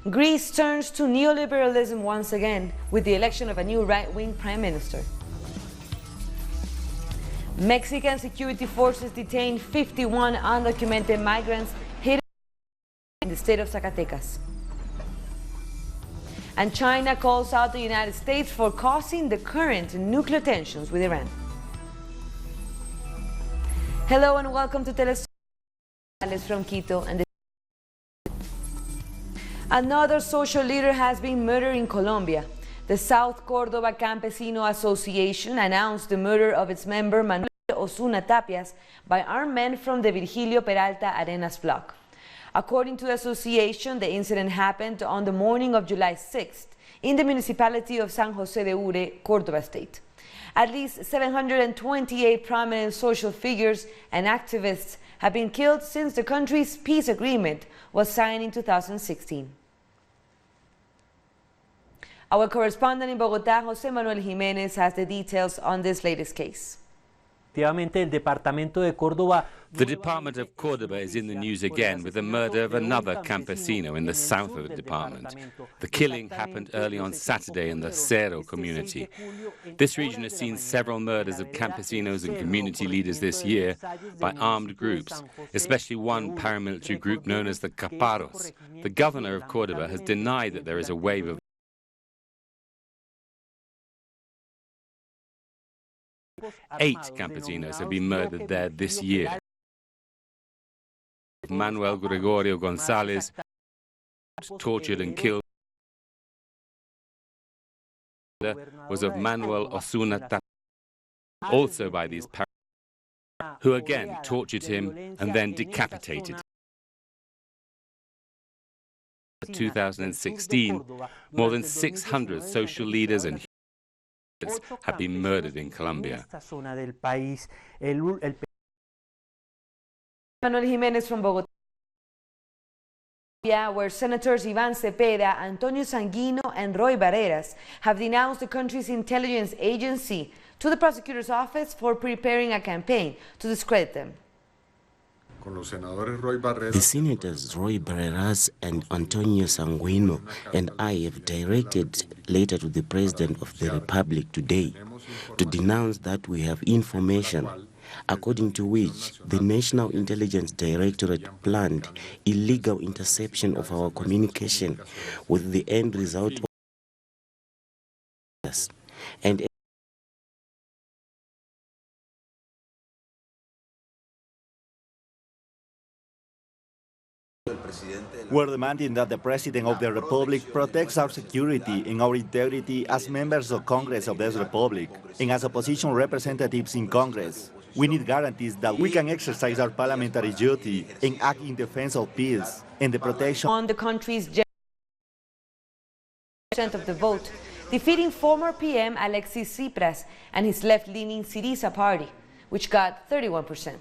Greece turns to neoliberalism once again with the election of a new right-wing prime minister. Mexican security forces detained 51 undocumented migrants hidden in the state of Zacatecas. And China calls out the United States for causing the current nuclear tensions with Iran. Hello and welcome to Telesur from Quito. And another social leader has been murdered in Colombia. The South Córdoba Campesino Association announced the murder of its member Manuel Osuna Tapias by armed men from the Virgilio Peralta Arenas block. According to the association, the incident happened on the morning of July 6th in the municipality of San José de Ure, Córdoba State. At least 728 prominent social figures and activists have been killed since the country's peace agreement was signed in 2016. Our correspondent in Bogotá, José Manuel Jiménez, has the details on this latest case. The Department of Córdoba is in the news again with the murder of another campesino in the south of the department. The killing happened early on Saturday in the Cerro community. This region has seen several murders of campesinos and community leaders this year by armed groups, especially one paramilitary group known as the Caparos. The governor of Córdoba has denied that there is a wave of 8 campesinos have been murdered there this year. Manuel Gregorio González tortured and killed was of Manuel Osuna Tapias, also by these paramilitaries, who again tortured him and then decapitated him. In 2016, more than 600 social leaders and have been murdered in Colombia. Manuel Jiménez from Bogotá, where Senators Iván Cepeda, Antonio Sanguino and Roy Barreras have denounced the country's intelligence agency to the prosecutor's office for preparing a campaign to discredit them. The Senators Roy Barreras and Antonio Sanguino and I have directed a letter to the President of the Republic today to denounce that we have information according to which the National Intelligence Directorate planned illegal interception of our communication with the end result of and We're demanding that the President of the Republic protects our security and our integrity as members of Congress of this Republic and as opposition representatives in Congress. We need guarantees that we can exercise our parliamentary duty and act in defense of peace and the protection on the country's percent of the vote, defeating former PM Alexis Tsipras and his left-leaning Syriza party, which got 31%.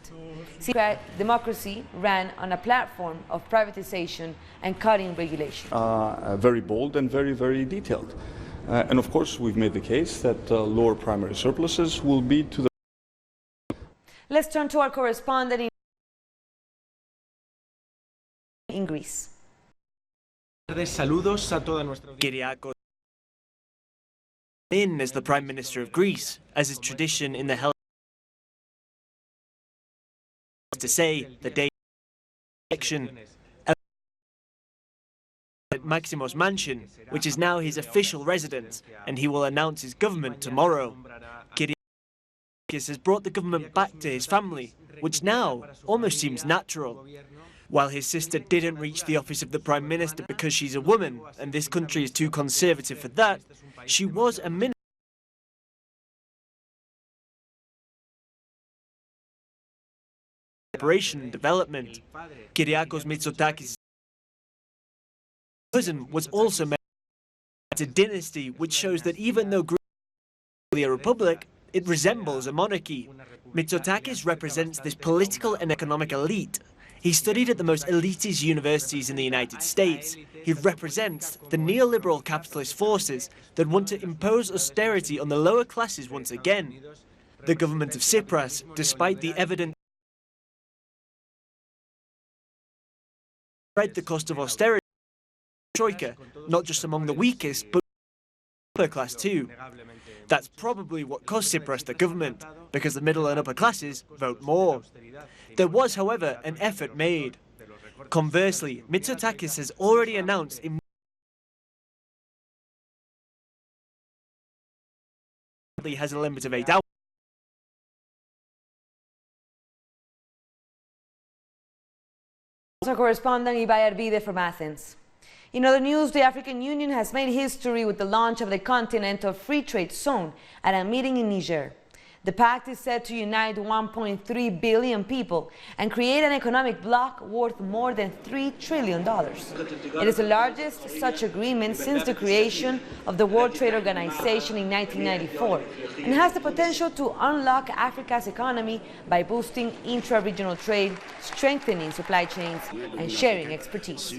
Democracy ran on a platform of privatization and cutting regulation. Very bold and very, very detailed. And of course, we've made the case that lower primary surpluses will be to the... Let's turn to our correspondent in Greece. Kyriakos in as the Prime Minister of Greece, as is tradition in the held to say the day election at Maximo's mansion, which is now his official residence, and he will announce his government tomorrow. Kyriakos has brought the government back to his family, which now almost seems natural. While his sister didn't reach the office of the Prime Minister because she's a woman, and this country is too conservative for that, she was a minister. Cooperation and development. Kyriakos Mitsotakis' cousin was also married to a dynasty, which shows that even though Greece is a republic, it resembles a monarchy. Mitsotakis represents this political and economic elite. He studied at the most elitist universities in the United States. He represents the neoliberal capitalist forces that want to impose austerity on the lower classes once again. The government of Tsipras, despite the evident the cost of austerity troika, not just among the weakest, but upper class too. That's probably what cost Tsipras the government, because the middle and upper classes vote more. There was, however, an effort made. Conversely, Mitsotakis has already announced has a limit of 8 hours. Our correspondent Ibai Arvide from Athens. In other news, the African Union has made history with the launch of the Continental Free Trade Zone at a meeting in Niger. The pact is set to unite 1.3 billion people and create an economic bloc worth more than $3 trillion. It is the largest such agreement since the creation of the World Trade Organization in 1994 and has the potential to unlock Africa's economy by boosting intra-regional trade, strengthening supply chains, and sharing expertise.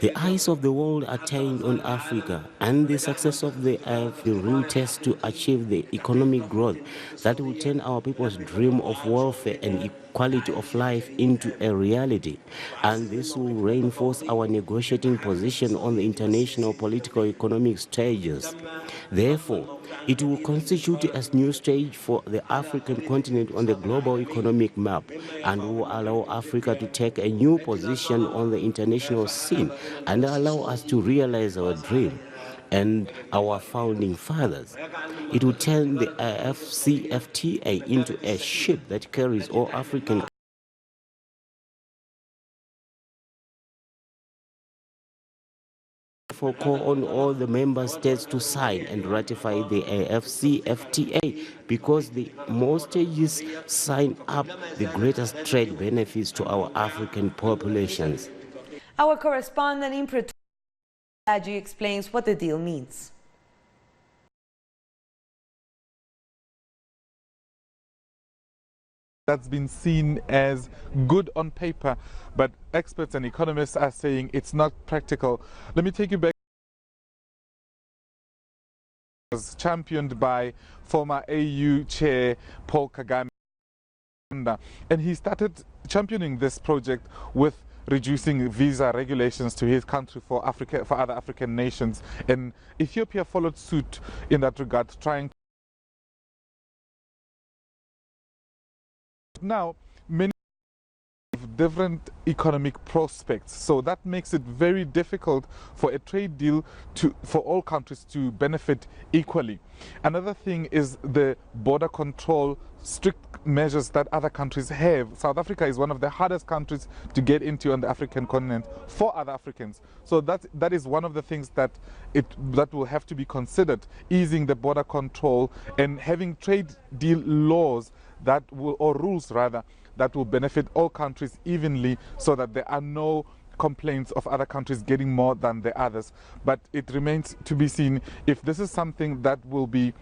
The eyes of the world are turned on Africa, and the success of the IF will real test to achieve the economic growth that will turn our people's dream of welfare and equality of life into a reality. And this will reinforce our negotiating position on the international political economic stages. Therefore, it will constitute a new stage for the African continent on the global economic map and will allow Africa to take a new position on the international scene and allow us to realize our dream and our founding fathers. It will turn the FTA into a ship that carries all African call on all the member states to sign and ratify the FTA because the more states sign up, the greatest trade benefits to our African populations. Our correspondent in Pretoria, Sergio, explains what the deal means. That's been seen as good on paper, but experts and economists are saying it's not practical. Let me take you back. It was championed by former AU chair Paul Kagame, and he started championing this project with reducing visa regulations to his country for other African nations, and Ethiopia followed suit in that regard, trying to now many have different economic prospects, so that makes it very difficult for a trade deal for all countries to benefit equally. Another thing is the border control strict measures that other countries have. South Africa is one of the hardest countries to get into on the African continent for other Africans. So that is one of the things that will have to be considered, easing the border control and having trade deal laws that will, or rules rather, that will benefit all countries evenly so that there are no complaints of other countries getting more than the others. But it remains to be seen if this is something that will be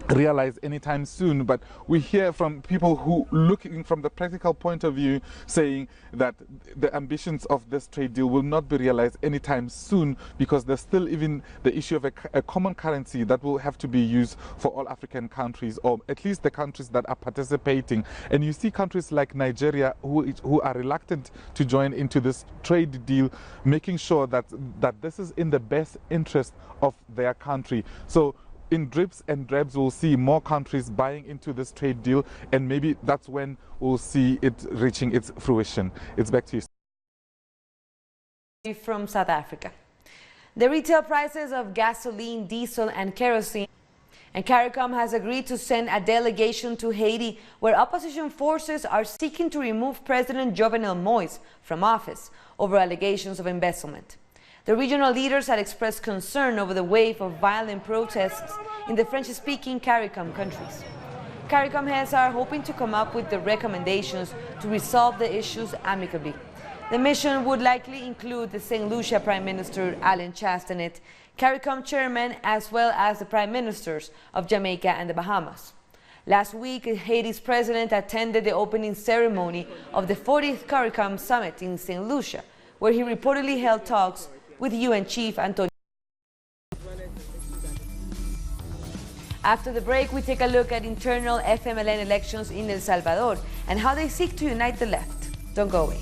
realized anytime soon. But we hear from people who, looking from the practical point of view, saying that the ambitions of this trade deal will not be realized anytime soon because there's still even the issue of a common currency that will have to be used for all African countries, or at least the countries that are participating. And you see countries like Nigeria who are reluctant to join into this trade deal, making sure that this is in the best interest of their country. So in drips and drabs, we'll see more countries buying into this trade deal, and maybe that's when we'll see it reaching its fruition. It's back to you. From South Africa. The retail prices of gasoline, diesel, and kerosene. And CARICOM has agreed to send a delegation to Haiti, where opposition forces are seeking to remove President Jovenel Moïse from office over allegations of embezzlement. The regional leaders had expressed concern over the wave of violent protests in the French-speaking CARICOM countries. CARICOM heads are hoping to come up with the recommendations to resolve the issues amicably. The mission would likely include the St. Lucia Prime Minister Alain Chastanet, CARICOM chairman, as well as the Prime Ministers of Jamaica and the Bahamas. Last week, Haiti's president attended the opening ceremony of the 40th CARICOM summit in St. Lucia, where he reportedly held talks with UN Chief Antonio. After the break, we take a look at internal FMLN elections in El Salvador and how they seek to unite the left. Don't go away.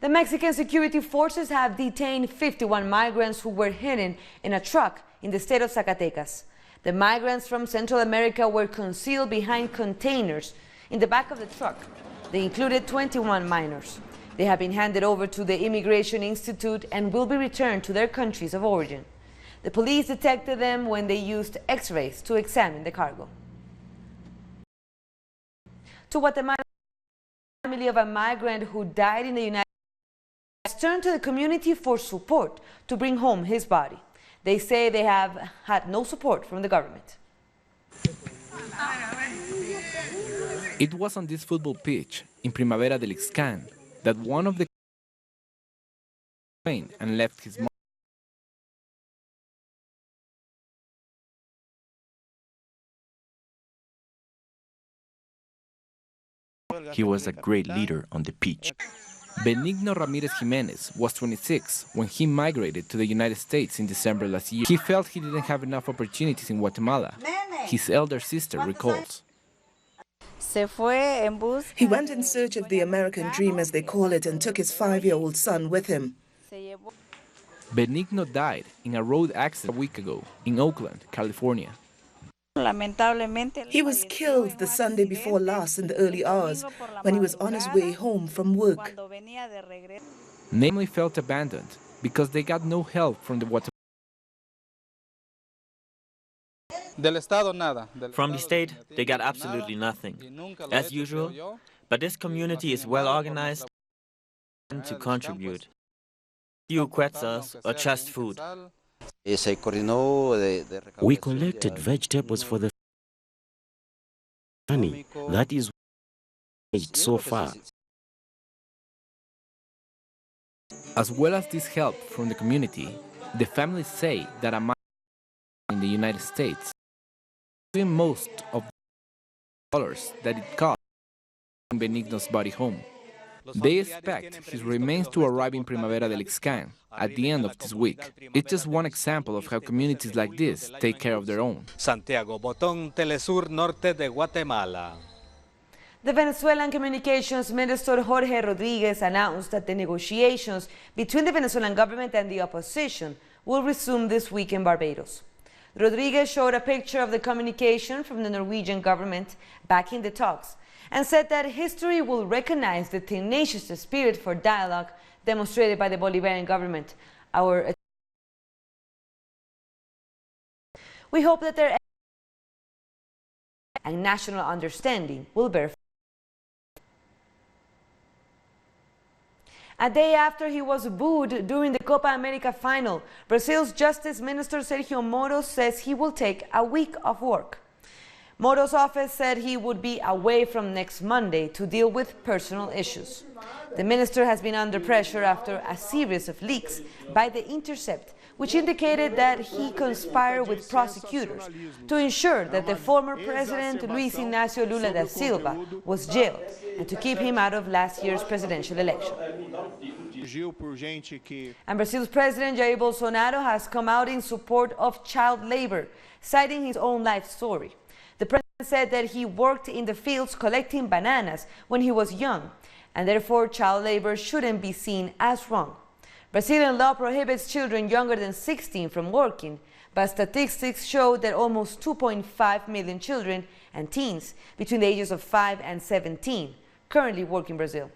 The Mexican security forces have detained 51 migrants who were hidden in a truck in the state of Zacatecas. The migrants from Central America were concealed behind containers in the back of the truck. They included 21 minors. They have been handed over to the Immigration Institute and will be returned to their countries of origin. The police detected them when they used X-rays to examine the cargo. To Guatemala, the family of a migrant who died in the United States turned to the community for support to bring home his body. They say they have had no support from the government. It was on this football pitch in Primavera del Ixcan that one of the trained and left his mom. He was a great leader on the pitch. Benigno Ramirez Jimenez was 26 when he migrated to the United States in December last year. He felt he didn't have enough opportunities in Guatemala. His elder sister recalls. He went in search of the American dream, as they call it, and took his 5-year-old son with him. Benigno died in a road accident a week ago in Oakland, California. He was killed the Sunday before last in the early hours when he was on his way home from work. Namely felt abandoned because they got no help from the Guatemala. From the state, they got absolutely nothing, as usual, but this community is well organized to contribute. Few quetzals or just food. We collected vegetables for the money. That is so far. As well as this help from the community, the families say that a migrant in the United States doing most of the dollars that it cost to bring Benigno's body home. They expect his remains to arrive in Primavera del Ixcan at the end of this week. It's just one example of how communities like this take care of their own. Santiago Botón, Telesur Norte de Guatemala. The Venezuelan Communications Minister Jorge Rodriguez announced that the negotiations between the Venezuelan government and the opposition will resume this week in Barbados. Rodriguez showed a picture of the communication from the Norwegian government backing the talks and said that history will recognize the tenacious spirit for dialogue demonstrated by the Bolivarian government. We hope that their and national understanding will bear fruit. A day after he was booed during the Copa America final, Brazil's Justice Minister Sergio Moro says he will take a week off work. Moro's office said he would be away from next Monday to deal with personal issues. The minister has been under pressure after a series of leaks by The Intercept, which indicated that he conspired with prosecutors to ensure that the former president Luis Ignacio Lula da Silva was jailed and to keep him out of last year's presidential election. And Brazil's President Jair Bolsonaro has come out in support of child labor, citing his own life story. The president said that he worked in the fields collecting bananas when he was young, and therefore child labor shouldn't be seen as wrong. Brazilian law prohibits children younger than 16 from working, but statistics show that almost 2.5 million children and teens between the ages of 5 and 17 currently work in Brazil.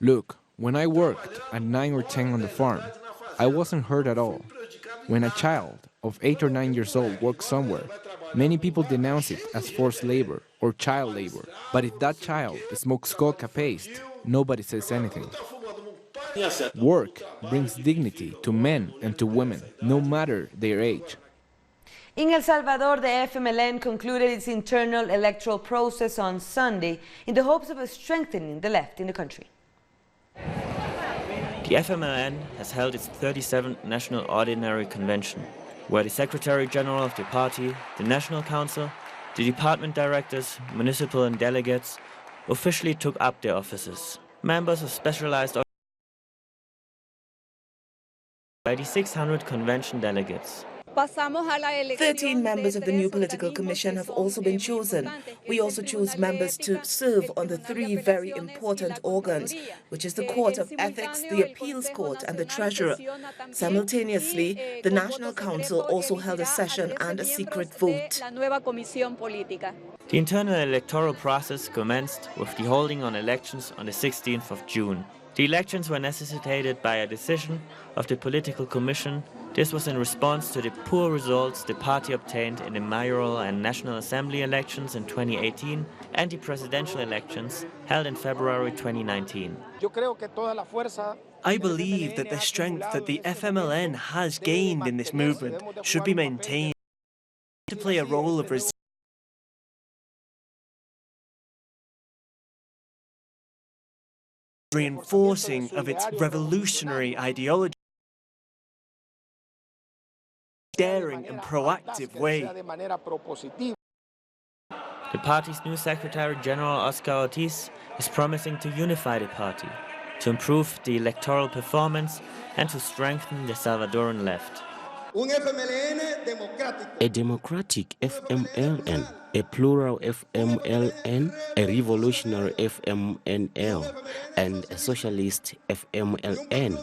Look, when I worked at 9 or 10 on the farm, I wasn't hurt at all. When a child of 8 or 9 years old works somewhere, many people denounce it as forced labor or child labor. But if that child smokes coca paste, nobody says anything. Work brings dignity to men and to women, no matter their age. In El Salvador, the FMLN concluded its internal electoral process on Sunday in the hopes of strengthening the left in the country. The FMLN has held its 37th National Ordinary Convention, where the Secretary General of the party, the National Council, the department directors, municipal and delegates officially took up their offices. Members of specialized by the 600 convention delegates. 13 members of the new political commission have also been chosen. We also choose members to serve on the 3 very important organs, which is the Court of Ethics, the Appeals Court and the Treasurer. Simultaneously, the National Council also held a session and a secret vote. The internal electoral process commenced with the holding on elections on the 16th of June. The elections were necessitated by a decision of the political commission. This was in response to the poor results the party obtained in the mayoral and National Assembly elections in 2018 and the presidential elections held in February 2019. I believe that the strength that the FMLN has gained in this movement should be maintained to play a role of reinforcing of its revolutionary ideology, daring and proactive way. The party's new Secretary General Oscar Ortiz is promising to unify the party, to improve the electoral performance and to strengthen the Salvadoran left. A democratic FMLN, a plural FMLN, a revolutionary FMNL, and a socialist FMLN,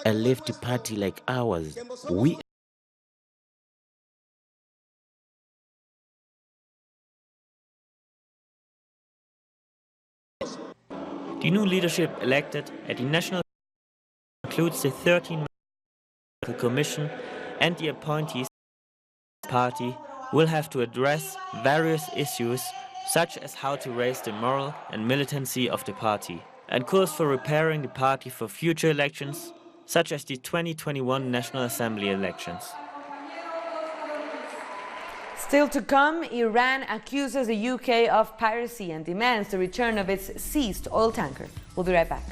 a left party like ours. We The new leadership elected at the National includes the 13 Commission, and the appointees of the party will have to address various issues such as how to raise the moral and militancy of the party and calls for repairing the party for future elections such as the 2021 National Assembly elections. Still to come, Iran accuses the UK of piracy and demands the return of its seized oil tanker. We'll be right back.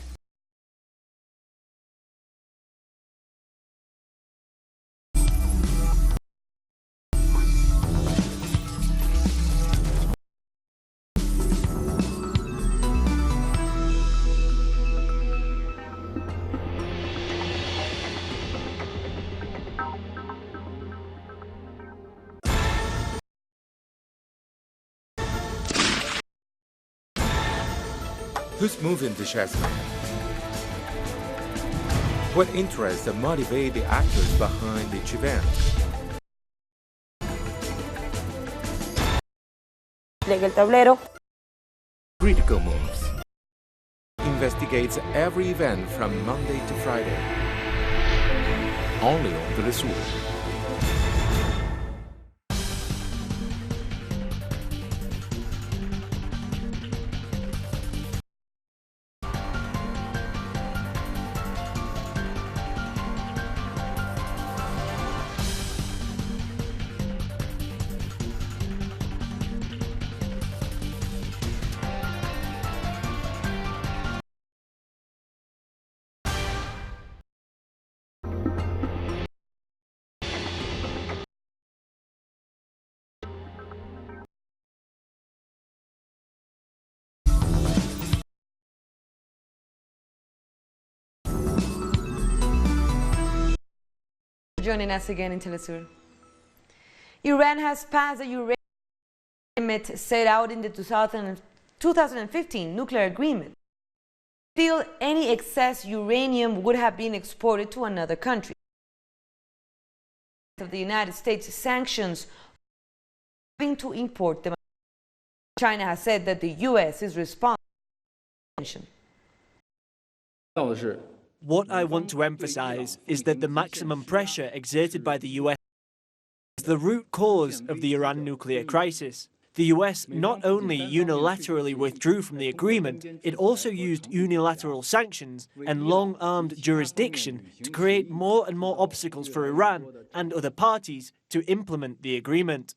Who's moving the chessmen? What interests motivate the actors behind each event? Critical Moves investigates every event from Monday to Friday. Only on Telesur. Joining us again in Telesur. Iran has passed the uranium limit set out in the 2015 nuclear agreement. Still, any excess uranium would have been exported to another country. Of the United States sanctions to import them. China has said that the U.S. is responsible for the tension. What I want to emphasize is that the maximum pressure exerted by the US is the root cause of the Iran nuclear crisis. The US not only unilaterally withdrew from the agreement, it also used unilateral sanctions and long-armed jurisdiction to create more and more obstacles for Iran and other parties to implement the agreement.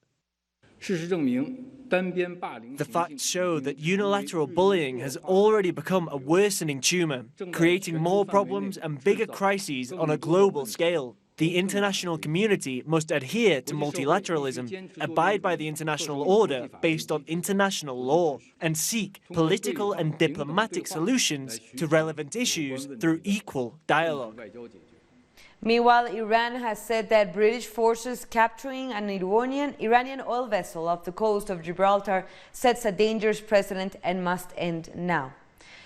The facts show that unilateral bullying has already become a worsening tumor, creating more problems and bigger crises on a global scale. The international community must adhere to multilateralism, abide by the international order based on international law, and seek political and diplomatic solutions to relevant issues through equal dialogue. Meanwhile, Iran has said that British forces capturing an Iranian oil vessel off the coast of Gibraltar sets a dangerous precedent and must end now.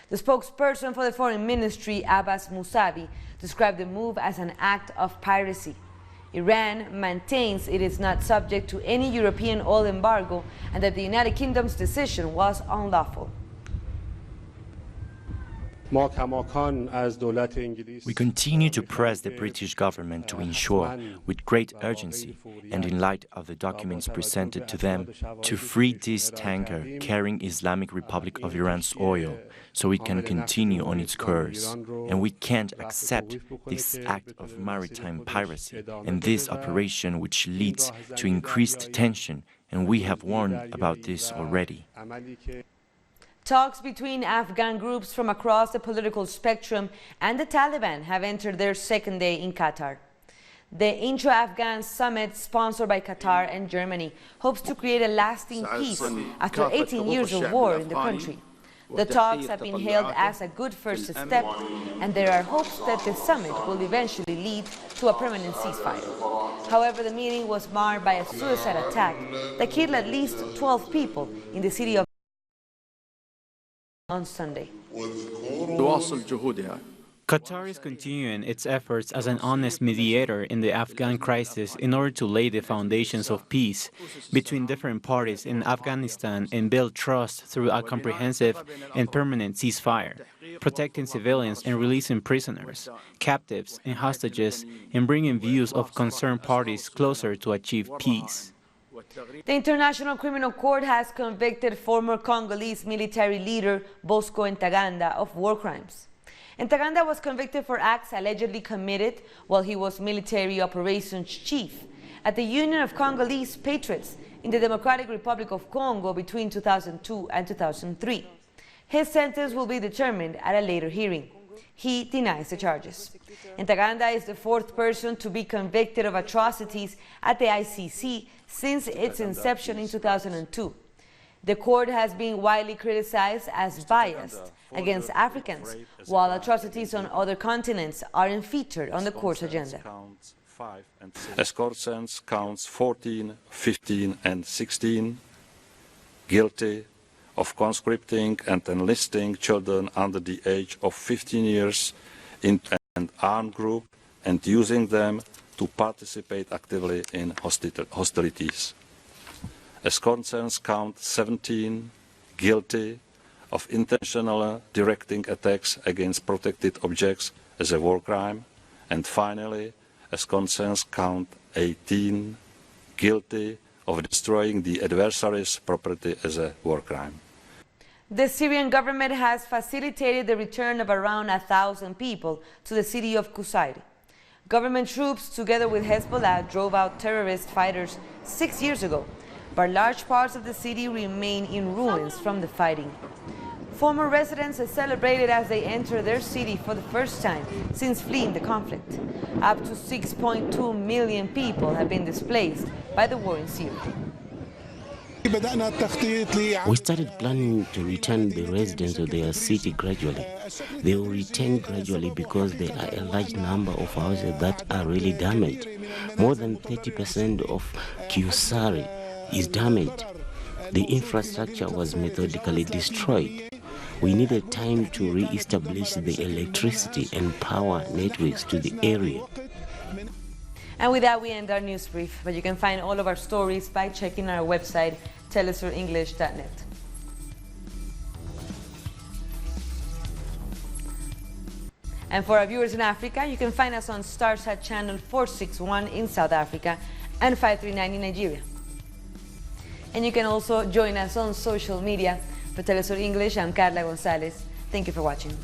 The spokesperson for the Foreign Ministry, Abbas Mousavi, described the move as an act of piracy. Iran maintains it is not subject to any European oil embargo and that the United Kingdom's decision was unlawful. We continue to press the British government to ensure, with great urgency, and in light of the documents presented to them, to free this tanker carrying Islamic Republic of Iran's oil, so it can continue on its course. And we can't accept this act of maritime piracy and this operation which leads to increased tension, and we have warned about this already. Talks between Afghan groups from across the political spectrum and the Taliban have entered their second day in Qatar. The intra-Afghan summit, sponsored by Qatar and Germany, hopes to create a lasting peace after 18 years of war in the country. The talks have been hailed as a good first step, and there are hopes that the summit will eventually lead to a permanent ceasefire. However, the meeting was marred by a suicide attack that killed at least 12 people in the city of on Sunday. Qatar is continuing its efforts as an honest mediator in the Afghan crisis in order to lay the foundations of peace between different parties in Afghanistan and build trust through a comprehensive and permanent ceasefire, protecting civilians and releasing prisoners, captives, and hostages, and bringing views of concerned parties closer to achieve peace. The International Criminal Court has convicted former Congolese military leader Bosco Ntaganda of war crimes. Ntaganda was convicted for acts allegedly committed while he was military operations chief at the Union of Congolese Patriots in the Democratic Republic of Congo between 2002 and 2003. His sentence will be determined at a later hearing. He denies the charges. Ntaganda is the fourth person to be convicted of atrocities at the ICC since its inception in 2002. The court has been widely criticized as biased against Africans, while atrocities on other continents aren't featured on the court's agenda. As concerns counts 14, 15 and 16, guilty of conscripting and enlisting children under the age of 15 years in an armed group and using them to participate actively in hostilities. As concerns count 17, guilty of intentionally directing attacks against protected objects as a war crime, and finally, as concerns count 18, guilty of destroying the adversary's property as a war crime. The Syrian government has facilitated the return of around 1,000 people to the city of Qusayr. Government troops, together with Hezbollah, drove out terrorist fighters 6 years ago, but large parts of the city remain in ruins from the fighting. Former residents are celebrated as they enter their city for the first time since fleeing the conflict. Up to 6.2 million people have been displaced by the war in Syria. We started planning to return the residents of their city gradually. They will return gradually because there are a large number of houses that are really damaged. More than 30% of Qusayr is damaged. The infrastructure was methodically destroyed. We needed time to re-establish the electricity and power networks to the area. And with that, we end our news brief. But you can find all of our stories by checking our website, telesurenglish.net. And for our viewers in Africa, you can find us on Starsat channel 461 in South Africa and 539 in Nigeria. And you can also join us on social media. For Telesur English, I'm Carla Gonzalez. Thank you for watching.